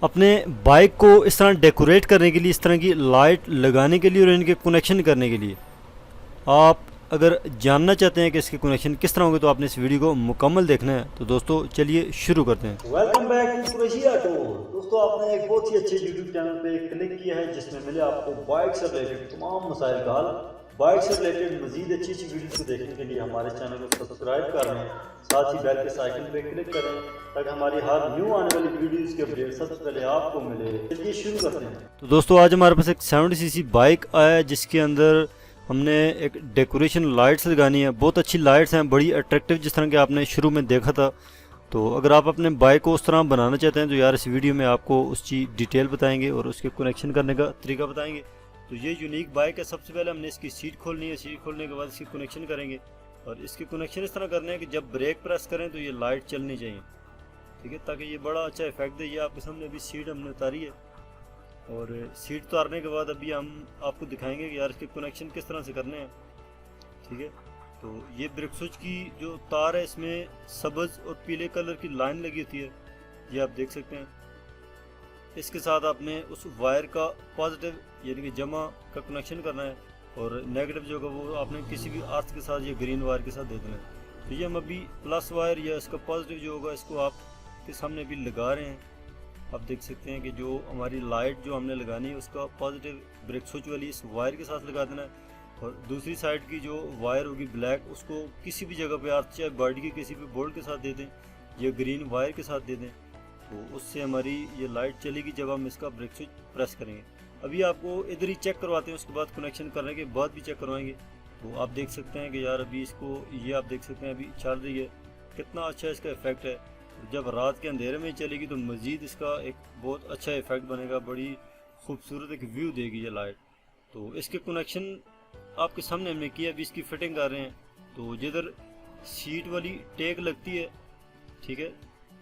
अपने बाइक को इस तरह डेकोरेट करने के लिए, इस तरह की लाइट लगाने के लिए और इनके कनेक्शन करने के लिए आप अगर जानना चाहते हैं कि इसके कनेक्शन किस तरह होंगे तो आपने इस वीडियो को मुकम्मल देखना है। तो दोस्तों चलिए शुरू करते हैं। Welcome back to Qureshi auto. दोस्तों आपने एक बहुत ही अच्छे यूट्यूब चैनल पे क्लिक किया है जिसमें मिले आपको बाइक से रिलेटेड तमाम मसाइल का हल। बाइक से रिलेटेड मजीद अच्छी अच्छी वीडियो को देखने के लिए हमारे चैनल को सब्सक्राइब कर लें, साथ ही बेल के आइकन पे क्लिक करें ताकि हमारी हर न्यू आने वाली वीडियोस के अपडेट सबसे पहले आपको मिले। चलिए शुरू करते हैं। तो दोस्तों आज हमारे पास एक 70cc बाइक आया है जिसके अंदर हमने एक डेकोरेशन लाइट्स लगानी है। बहुत अच्छी लाइट्स हैं, बड़ी अट्रैक्टिव, जिस तरह के आपने शुरू में देखा था। तो अगर आप अपने बाइक को उस तरह बनाना चाहते हैं तो यार इस वीडियो में आपको उसकी डिटेल बताएंगे और उसके कनेक्शन करने का तरीका बताएंगे। तो ये यूनिक बाइक है। सबसे पहले हमने इसकी सीट खोलनी है, सीट खोलने के बाद इसकी कनेक्शन करेंगे और इसके कनेक्शन इस तरह करने हैं कि जब ब्रेक प्रेस करें तो ये लाइट चलनी चाहिए, ठीक है, ताकि ये बड़ा अच्छा इफेक्ट दे। ये आपके सामने अभी सीट हमने उतारी है और सीट उतारने के बाद अभी हम आपको दिखाएंगे कि यार इसके कनेक्शन किस तरह से करने हैं, ठीक है। तो ये ब्रेक स्विच की जो तार है इसमें सब्ज और पीले कलर की लाइन लगी होती है, ये आप देख सकते हैं। इसके साथ आपने उस वायर का पॉजिटिव यानी कि जमा का कनेक्शन करना है और नेगेटिव जो होगा वो आपने किसी भी अर्थ के साथ या ग्रीन वायर के साथ दे देना है। तो ये हम अभी प्लस वायर या इसका पॉजिटिव जो होगा इसको आपके सामने अभी लगा रहे हैं। आप देख सकते हैं कि जो हमारी लाइट जो हमने लगानी है उसका पॉजिटिव ब्रेक स्विच वाली इस वायर के साथ लगा देना है और दूसरी साइड की जो वायर होगी ब्लैक उसको किसी भी जगह पे आप चाहे बॉडी के किसी भी बोल्ट के साथ दे दें या ग्रीन वायर के साथ दे दें, तो उससे हमारी ये लाइट चलेगी जब हम इसका ब्रेक स्विच प्रेस करेंगे। अभी आपको इधर ही चेक करवाते हैं, उसके बाद कनेक्शन करने के बाद भी चेक करवाएंगे। तो आप देख सकते हैं कि यार अभी इसको ये आप देख सकते हैं अभी चल रही है, कितना अच्छा इसका इफेक्ट है। जब रात के अंधेरे में चलेगी तो मज़ीद इसका एक बहुत अच्छा इफेक्ट बनेगा, बड़ी खूबसूरत एक व्यू देगी ये लाइट। तो इसके कनेक्शन आपके सामने हमने किया, अभी इसकी फिटिंग कर रहे हैं। तो जिधर सीट वाली टेक लगती है, ठीक है,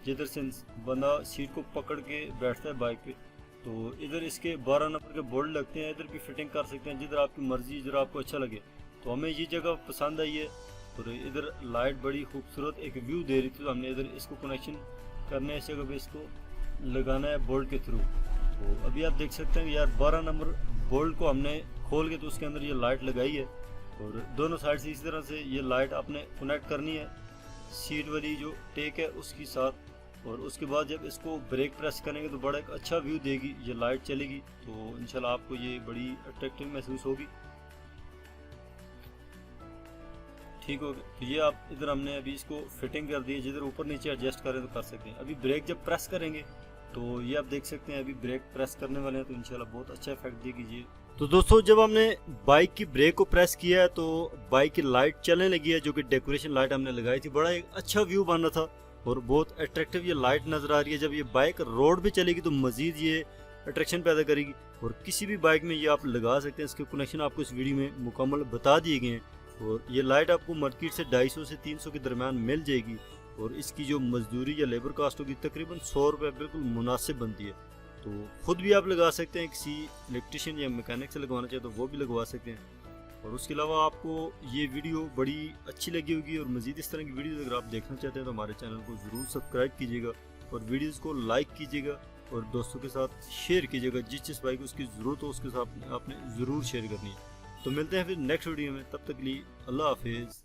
जिधर से बंदा सीट को पकड़ के बैठता है बाइक पे, तो इधर इसके 12 नंबर के बोल्ट लगते हैं, इधर भी फिटिंग कर सकते हैं जिधर आपकी मर्जी, जिधर आपको अच्छा लगे। तो हमें ये जगह पसंद आई है और इधर लाइट बड़ी खूबसूरत एक व्यू दे रही थी, तो हमने इधर इसको कनेक्शन करना है, इस जगह पे इसको लगाना है बोल्ट के थ्रू। तो अभी आप देख सकते हैं यार 12 नंबर बोल्ट को हमने खोल के तो उसके अंदर ये लाइट लगाई है और दोनों साइड से इसी तरह से ये लाइट आपने कनेक्ट करनी है सीट वाली जो टेक है उसके साथ। और उसके बाद जब इसको ब्रेक प्रेस करेंगे तो बड़ा एक अच्छा व्यू देगी, ये लाइट चलेगी। तो इंशाल्लाह आपको ये बड़ी अट्रैक्टिव महसूस होगी, ठीक हो गया। तो ये आप इधर हमने अभी इसको फिटिंग कर दी है, जिधर ऊपर नीचे एडजस्ट करें तो कर सकते हैं। अभी ब्रेक जब प्रेस करेंगे तो ये आप देख सकते हैं अभी ब्रेक प्रेस करने वाले हैं, तो इंशाल्लाह बहुत अच्छा इफेक्ट देगी ये। तो दोस्तों जब हमने बाइक की ब्रेक को प्रेस किया है तो बाइक की लाइट चलने लगी है, जो कि डेकोरेशन लाइट हमने लगाई थी। बड़ा एक अच्छा व्यू बन रहा था और बहुत अट्रैक्टिव ये लाइट नज़र आ रही है। जब ये बाइक रोड पे चलेगी तो मज़ीद ये अट्रैक्शन पैदा करेगी और किसी भी बाइक में ये आप लगा सकते हैं। इसके कनेक्शन आपको इस वीडियो में मुकम्मल बता दिए गए हैं और ये लाइट आपको मार्केट से 250 से 300 के दरमियान मिल जाएगी और इसकी जो मजदूरी या लेबर कास्ट होगी तकरीबन 100 रुपये बिल्कुल मुनासिब बनती है। तो ख़ुद भी आप लगा सकते हैं, किसी इलेक्ट्रिशियन या मैकेनिक से लगवाना चाहे तो वो भी लगवा सकते हैं। और उसके अलावा आपको ये वीडियो बड़ी अच्छी लगी होगी और मज़ीद इस तरह की वीडियो अगर आप देखना चाहते हैं तो हमारे चैनल को ज़रूर सब्सक्राइब कीजिएगा और वीडियोज़ को लाइक कीजिएगा और दोस्तों के साथ शेयर कीजिएगा। जिस बाइक को उसकी ज़रूरत हो उसके साथ आपने ज़रूर शेयर करनी है। तो मिलते हैं फिर नेक्स्ट वीडियो में, तब तक के लिए अल्लाह हाफिज़।